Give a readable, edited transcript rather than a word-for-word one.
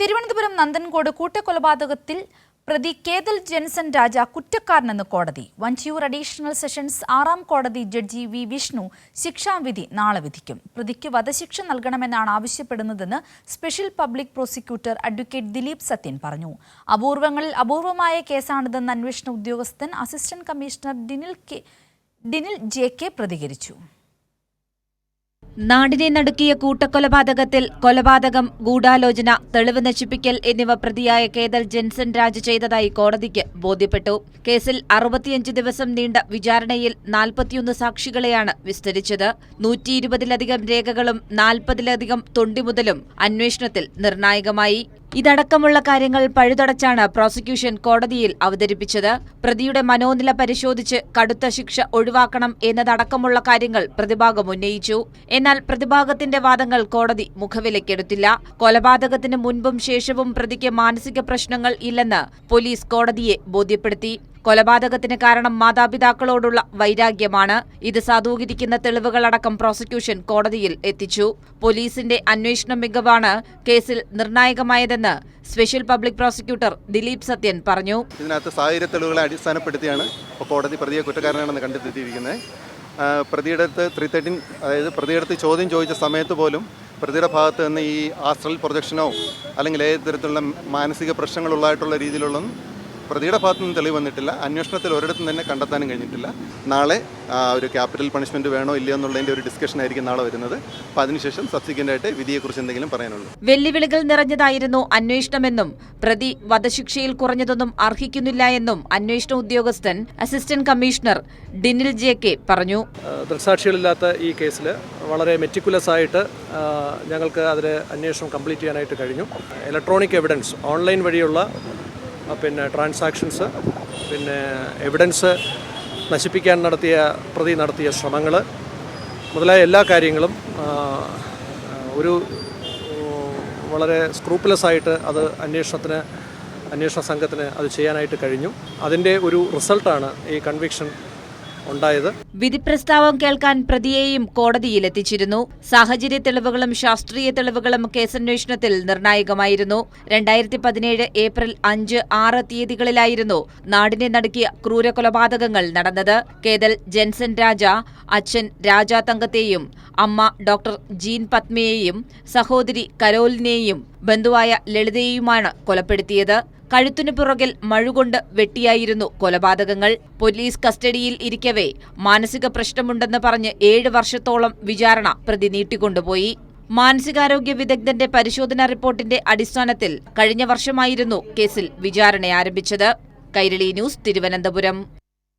തിരുവനന്തപുരം നന്ദൻകോട് കൂട്ടക്കൊലപാതകത്തിൽ പ്രതി കേതൽ ജെൻസൺ രാജ കുറ്റക്കാരനെന്ന് കോടതി. Vanchiyoor additional sessions 6ാം കോടതി ജഡ്ജി വി വിഷ്ണു ശിക്ഷാവിധി നാളെ വിധിക്കും. പ്രതിക്ക് വധശിക്ഷ നൽകണമെന്നാണ് ആവശ്യപ്പെടുന്നതെന്ന് special public prosecutor advocate Dileep Sathyan പറഞ്ഞു. അപൂർവങ്ങളിൽ അപൂർവമായ കേസാണിതെന്ന് അന്വേഷണ ഉദ്യോഗസ്ഥൻ അസിസ്റ്റന്റ് കമ്മീഷണർ ഡിനിൽ ജെ.കെ പ്രതികരിച്ചു. നാടിനെ നടുക്കിയ കൂട്ടക്കൊലപാതകത്തിൽ കൊലപാതകം, ഗൂഢാലോചന, തെളിവ് നശിപ്പിക്കൽ എന്നിവ പ്രതിയായ കേതൽ ജെൻസൺ രാജ ചെയ്തതായി കോടതിക്ക് ബോധ്യപ്പെട്ടു. കേസിൽ 65 ദിവസം നീണ്ട വിചാരണയിൽ 41 സാക്ഷികളെയാണ് വിസ്തരിച്ചത്. 120-ലധികം രേഖകളും 40-ലധികം തൊണ്ടിമുതലും അന്വേഷണത്തിൽ നിർണായകമായി. ഇതടക്കമുള്ള കാര്യങ്ങൾ പഴുതടച്ചാണ് പ്രോസിക്യൂഷൻ കോടതിയിൽ അവതരിപ്പിച്ചത്. പ്രതിയുടെ മനോനില പരിശോധിച്ച് കടുത്ത ശിക്ഷ ഒഴിവാക്കണം എന്നതടക്കമുള്ള കാര്യങ്ങൾ പ്രതിഭാഗം ഉന്നയിച്ചു. എന്നാൽ പ്രതിഭാഗത്തിന്റെ വാദങ്ങൾ കോടതി മുഖവിലക്കെടുത്തില്ല. കൊലപാതകത്തിന് മുൻപും ശേഷവും പ്രതിക്ക് മാനസിക പ്രശ്നങ്ങൾ ഇല്ലെന്ന് പോലീസ് കോടതിയെ ബോധ്യപ്പെടുത്തി. കൊലപാതകത്തിന് കാരണം മാതാപിതാക്കളോടുള്ള വൈരാഗ്യമാണ്. ഇത് സാധൂകരിക്കുന്ന തെളിവുകളടക്കം പ്രോസിക്യൂഷൻ കോടതിയിൽ എത്തിച്ചു. പോലീസിന്റെ അന്വേഷണ മികവാണ് കേസിൽ നിർണായകമായതെന്ന് special public prosecutor Dileep Sathyan പറഞ്ഞു. ഇതിനകത്ത് സാഹചര്യ തെളിവുകളെ അടിസ്ഥാനപ്പെടുത്തിയാണ് കോടതി പ്രതിയെ കുറ്റക്കാരനാണെന്ന് കണ്ടെത്തിയിരിക്കുന്നത്. പ്രതിയുടെ അടുത്ത് 313, അതായത് പ്രതിയുടെ അടുത്ത് ചോദ്യം ചോദിച്ച സമയത്ത് പോലും പ്രതിയുടെ ഭാഗത്ത് നിന്ന് ഈ ആസ്ട്രൽ പ്രൊജക്ഷനോ അല്ലെങ്കിൽ ഏത് തരത്തിലുള്ള മാനസിക പ്രശ്നങ്ങളുള്ളതായിട്ടുള്ള രീതിയിലുള്ളൊന്നും പ്രതിയുടെ ഭാഗത്തു നിന്ന് തെളിവ് വന്നിട്ടില്ല. അന്വേഷണത്തിൽ ഒരിടത്തും തന്നെ കണ്ടെത്താനും കഴിഞ്ഞിട്ടില്ല. നാളെ ഒരു ക്യാപിറ്റൽ പണിഷ്മെന്റ് വേണോ ഇല്ലയോ എന്നുള്ളതിൻ്റെ ഒരു ഡിസ്കഷൻ ആയിരിക്കും നാളെ വരുന്നത്. അപ്പോൾ അതിനുശേഷം സബ്സിക്വൻ്റ് ആയിട്ട് വിധിയെക്കുറിച്ച് എന്തെങ്കിലും പറയാനുള്ളൂ. വെല്ലുവിളികൾ നിറഞ്ഞതായിരുന്നു അന്വേഷണമെന്നും പ്രതി വധശിക്ഷയിൽ കുറഞ്ഞതൊന്നും അർഹിക്കുന്നില്ല എന്നും അന്വേഷണ ഉദ്യോഗസ്ഥൻ അസിസ്റ്റന്റ് കമ്മീഷണർ ഡിനിൽ ജെ.കെ പറഞ്ഞു. ദൃക്സാക്ഷികളില്ലാത്ത ഈ കേസിൽ വളരെ മെറ്റിക്കുലസ് ആയിട്ട് ഞങ്ങൾക്ക് അതിൽ അന്വേഷണം കംപ്ലീറ്റ് ചെയ്യാനായിട്ട് കഴിഞ്ഞു. ഇലക്ട്രോണിക് എവിഡൻസ്, ഓൺലൈൻ വഴിയുള്ള ട്രാൻസാക്ഷൻസ്, എവിഡൻസ് നശിപ്പിക്കാൻ പ്രതി നടത്തിയ ശ്രമങ്ങൾ മുതലായ എല്ലാ കാര്യങ്ങളും ഒരു വളരെ സ്ക്രൂപ്പുലസ് ആയിട്ട് അത് അന്വേഷണ സംഘത്തിന് അത് ചെയ്യാനായിട്ട് കഴിഞ്ഞു. അതിൻ്റെ ഒരു റിസൾട്ടാണ് ഈ കൺവിക്ഷൻ ഉണ്ടായത്. വിധി പ്രസ്താവം കേൾക്കാൻ പ്രതിയെയും കോടതിയിലെത്തിച്ചിരുന്നു. സാഹചര്യ തെളിവുകളും ശാസ്ത്രീയ തെളിവുകളും കേസന്വേഷണത്തിൽ നിർണായകമായിരുന്നു. 2017 ഏപ്രിൽ 5, 6 തീയതികളിലായിരുന്നു നാടിനെ നടുക്കിയ ക്രൂരകൊലപാതകങ്ങൾ നടന്നത്. കേതൽ ജെൻസൺ രാജ അച്ഛൻ രാജാ തങ്കത്തെയും അമ്മ ഡോക്ടർ ജീൻ പത്മയെയും സഹോദരി കരോലിനെയും ബന്ധുവായ ലളിതയെയുമാണ് കൊലപ്പെടുത്തിയത്. കഴുത്തിനു പുറകിൽ മഴുകൊണ്ട് വെട്ടിയായിരുന്നു കൊലപാതകങ്ങൾ. പോലീസ് കസ്റ്റഡിയിൽ ഇരിക്കവേ മാനസിക പ്രശ്നമുണ്ടെന്ന് പറഞ്ഞ് 7 വർഷത്തോളം വിചാരണ പ്രതി നീട്ടിക്കൊണ്ടുപോയി. മാനസികാരോഗ്യ വിദഗ്ധന്റെ പരിശോധനാ റിപ്പോർട്ടിന്റെ അടിസ്ഥാനത്തിൽ കഴിഞ്ഞ വർഷമായിരുന്നു കേസിൽ വിചാരണ ആരംഭിച്ചത്. കൈരളി ന്യൂസ്, തിരുവനന്തപുരം.